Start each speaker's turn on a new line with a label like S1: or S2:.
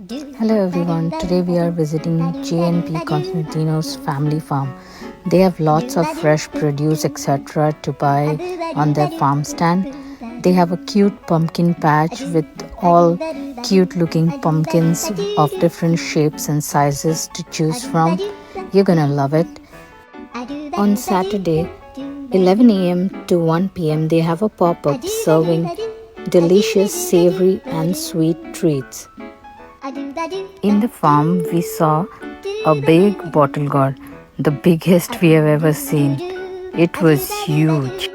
S1: Hello everyone, today we are visiting J&P Cosentino's family farm. They have lots of fresh produce etc. to buy on their farm stand. They have a cute pumpkin patch with all cute looking pumpkins of different shapes and sizes to choose from. You're gonna love it. On Saturday, 11 a.m. to 1 p.m. they have a pop-up serving delicious savory and sweet treats. In the farm, we saw a big bottle gourd, the biggest we have ever seen. It was huge.